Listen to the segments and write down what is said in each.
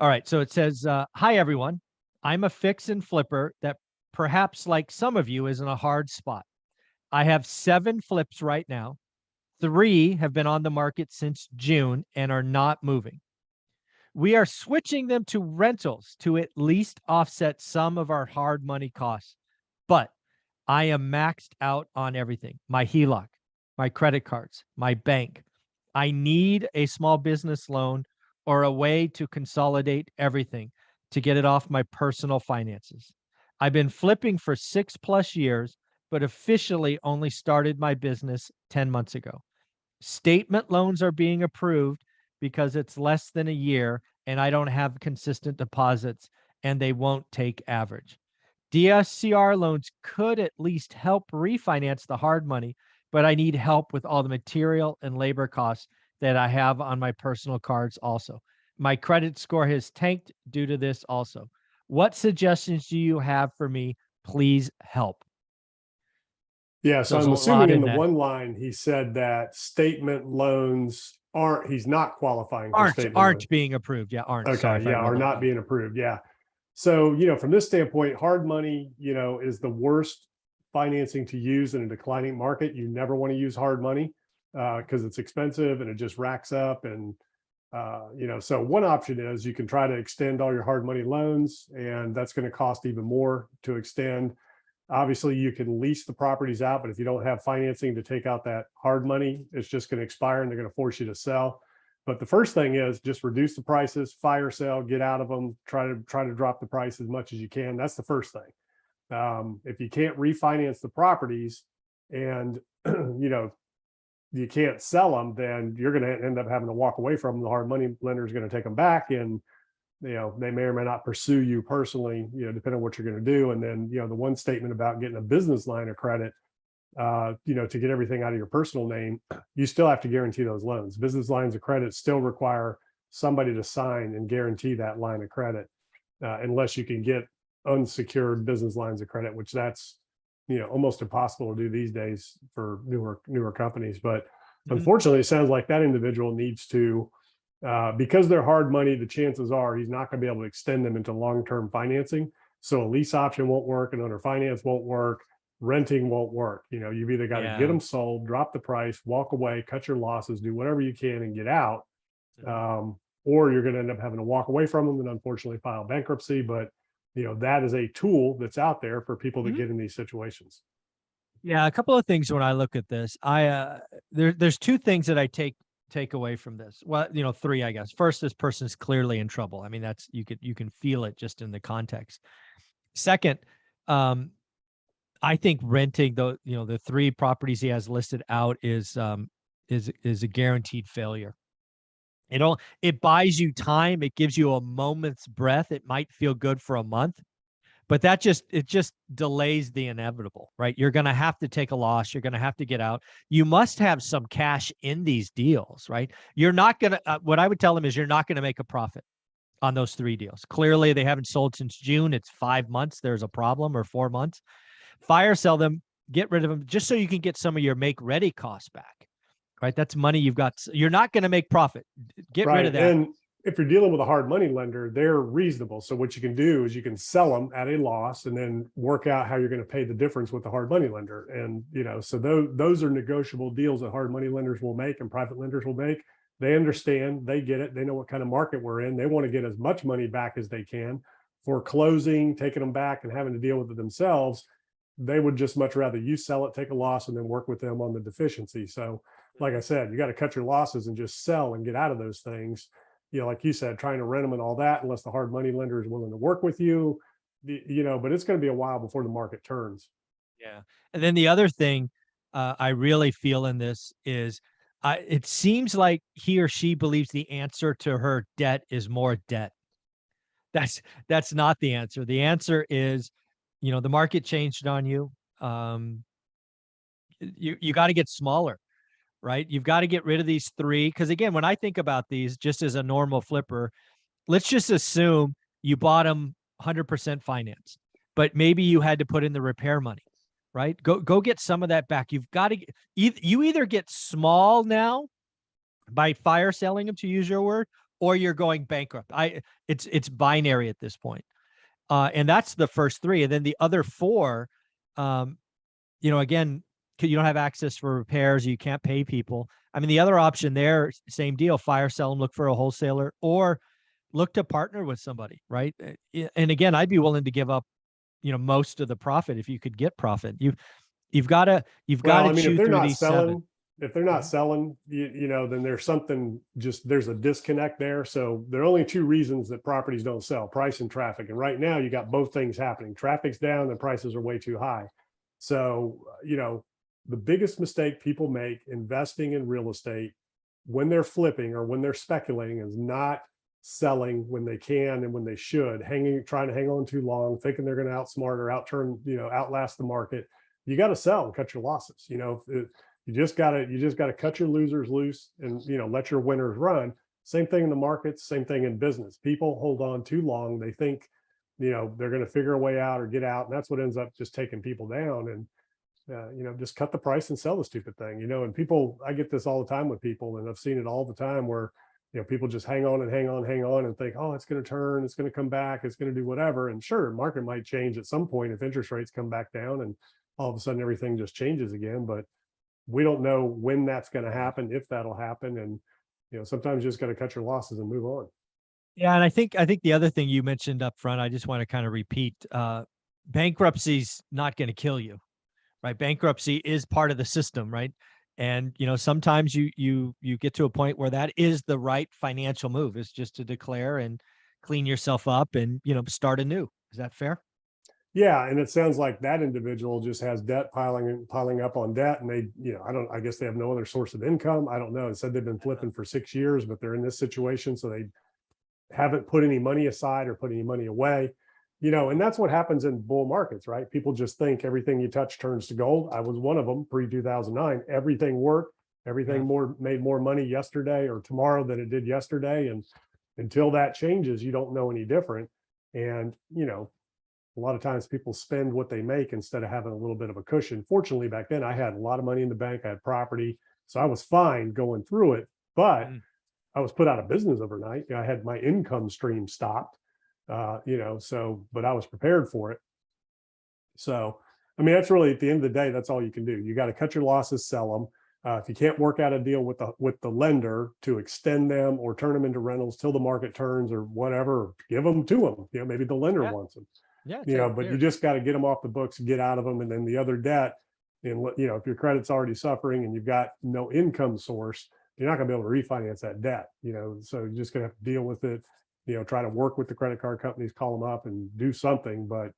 All right. So it says, hi, everyone. I'm a fix and flipper that perhaps like some of you is in a hard spot. I have 7 flips right now. 3 have been on the market since June and are not moving. We are switching them to rentals to at least offset some of our hard money costs. But I am maxed out on everything. My HELOC, my credit cards, my bank. I need a small business loan or a way to consolidate everything to get it off my personal finances. I've been flipping for 6+ years, but officially only started my business 10 months ago. Statement loans are being approved because it's less than a year and I don't have consistent deposits and they won't take average. DSCR loans could at least help refinance the hard money, but I need help with all the material and labor costs that I have on my personal cards also. My credit score has tanked due to this also. What suggestions do you have for me? Please help. Yeah, so There's I'm a lot assuming in in the that. one line, he said that statement loans he's not qualifying for statement loans. Aren't being approved. Yeah, aren't. Sorry Okay, if I yeah, read are that not wrong. being approved. Yeah. So, from this standpoint, hard money, is the worst financing to use in a declining market. You never want to use hard money because it's expensive and it just racks up. And, so one option is you can try to extend all your hard money loans, and that's going to cost even more to extend. Obviously, you can lease the properties out, but if you don't have financing to take out that hard money, it's just going to expire and they're going to force you to sell. But the first thing is just reduce the prices, fire sale, get out of them, try to drop the price as much as you can. That's the first thing. If you can't refinance the properties and you can't sell them, then you're going to end up having to walk away from them. The hard money lender is going to take them back, and they may or may not pursue you personally, depending on what you're going to do. And then, the one statement about getting a business line of credit, to get everything out of your personal name, you still have to guarantee those loans. Business lines of credit still require somebody to sign and guarantee that line of credit, unless you can get unsecured business lines of credit, which that's, almost impossible to do these days for newer companies. But unfortunately, it sounds like that individual needs to, because they're hard money, the chances are he's not going to be able to extend them into long-term financing. So a lease option won't work, and owner finance won't work, renting won't work. You've either got to get them sold, drop the price, walk away, cut your losses, do whatever you can and get out. Or you're going to end up having to walk away from them and unfortunately file bankruptcy. But, that is a tool that's out there for people that get in these situations. Yeah, a couple of things when I look at this. There's 2 things that I take away from this. Well, 3, I guess. First, this person's clearly in trouble. I mean, that's you can feel it just in the context. Second, I think renting the 3 properties he has listed out is a guaranteed failure. It buys you time. It gives you a moment's breath. It might feel good for a month, but it just delays the inevitable, right? You're going to have to take a loss. You're going to have to get out. You must have some cash in these deals, right? You're not going to, what I would tell them is you're not going to make a profit on those 3 deals. Clearly they haven't sold since June. It's 5 months. There's a problem, or 4 months. Fire sell them, get rid of them just so you can get some of your make ready costs back, right? That's money you've got. You're not going to make profit. Get rid of that. And if you're dealing with a hard money lender, they're reasonable. So what you can do is you can sell them at a loss and then work out how you're going to pay the difference with the hard money lender. And, so those are negotiable deals that hard money lenders will make and private lenders will make. They understand, they get it. They know what kind of market we're in. They want to get as much money back as they can. For closing, taking them back and having to deal with it themselves, they would just much rather you sell it, take a loss, and then work with them on the deficiency. So like I said, you got to cut your losses and just sell and get out of those things. Like you said, trying to rent them and all that, unless the hard money lender is willing to work with you, but it's going to be a while before the market turns. Yeah. And then the other thing I really feel in this is it seems like he or she believes the answer to her debt is more debt. That's not the answer. The answer is, the market changed on you. You got to get smaller, right? You've got to get rid of these 3. Because again, when I think about these just as a normal flipper, let's just assume you bought them 100% finance, but maybe you had to put in the repair money, right? Go get some of that back. You've got to you either get small now by fire selling them, to use your word, or you're going bankrupt. It's binary at this point. And that's the first three. And then the other four, um, again, you don't have access for repairs, you can't pay people. I mean, the other option there, same deal, fire, sell them, look for a wholesaler, or look to partner with somebody, right? And again, I'd be willing to give up, most of the profit if you could get profit. You've got to Well, I mean, chew through these seven. if they're not Mhm. selling, then there's something, there's a disconnect there. So there are only two reasons that properties don't sell: price and traffic. And right now you got both things happening. Traffic's down and prices are way too high. So, the biggest mistake people make investing in real estate when they're flipping or when they're speculating is not selling when they can and when they should, trying to hang on too long, thinking they're going to outsmart or outlast the market. You got to sell and cut your losses. You just got to cut your losers loose and, let your winners run. Same thing in the markets, same thing in business. People hold on too long. They think, they're going to figure a way out or get out. And that's what ends up just taking people down. And, just cut the price and sell the stupid thing, and people, I get this all the time with people, and I've seen it all the time where, people just hang on and hang on and think, oh, it's going to turn, it's going to come back, it's going to do whatever. And sure, market might change at some point if interest rates come back down and all of a sudden everything just changes again. But we don't know when that's going to happen, if that'll happen. And, sometimes you just got to cut your losses and move on. Yeah, and I think the other thing you mentioned up front, I just want to kind of repeat, bankruptcy's not going to kill you, right? Bankruptcy is part of the system, right? And sometimes you get to a point where that is the right financial move, is just to declare and clean yourself up and start anew. Is that fair? Yeah, and it sounds like that individual just has debt piling up on debt, and they, I guess they have no other source of income. I don't know. It said they've been flipping for 6 years, but they're in this situation, so they haven't put any money aside or put any money away. And that's what happens in bull markets, right? People just think everything you touch turns to gold. I was one of them pre-2009. Everything worked, everything made more money yesterday or tomorrow than it did yesterday. And until that changes, you don't know any different. And, a lot of times people spend what they make instead of having a little bit of a cushion. Fortunately, back then I had a lot of money in the bank, I had property, so I was fine going through it, but I was put out of business overnight. I had my income stream stopped, but I was prepared for it. So, I mean, that's really, at the end of the day, that's all you can do. You got to cut your losses, sell them. If you can't work out a deal with the lender to extend them or turn them into rentals till the market turns or whatever, give them to them. Maybe the lender wants them. Yeah, But you just got to get them off the books, get out of them. And then the other debt, and if your credit's already suffering and you've got no income source, you're not going to be able to refinance that debt, so you're just going to have to deal with it, try to work with the credit card companies, call them up and do something. But,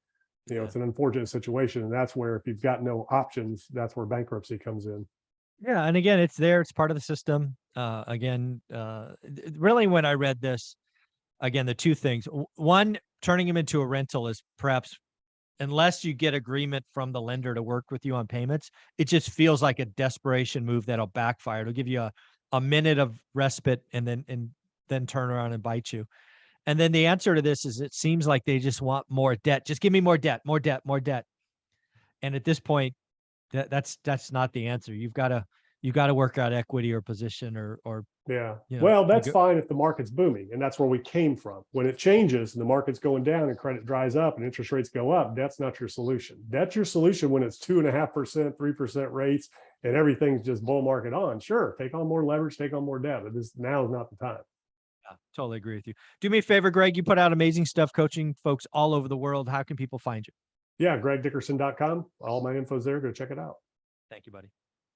it's an unfortunate situation. And that's where, if you've got no options, that's where bankruptcy comes in. Yeah. And again, it's there, it's part of the system. Really, when I read this, again, the two things, one, turning him into a rental is perhaps, unless you get agreement from the lender to work with you on payments, it just feels like a desperation move that'll backfire. It'll give you a minute of respite and then turn around and bite you. And then the answer to this is, it seems like they just want more debt. Just give me more debt, more debt, more debt. And at this point, that's not the answer. You got to work out equity or position or Yeah. Well, that's fine if the market's booming, and that's where we came from. When it changes and the market's going down and credit dries up and interest rates go up, that's not your solution. That's your solution when it's 2.5%, 3% rates and everything's just bull market on. Sure, take on more leverage, take on more debt, but now is not the time. Yeah, totally agree with you. Do me a favor, Greg. You put out amazing stuff coaching folks all over the world. How can people find you? Yeah, gregdickerson.com. All my info's there. Go check it out. Thank you, buddy.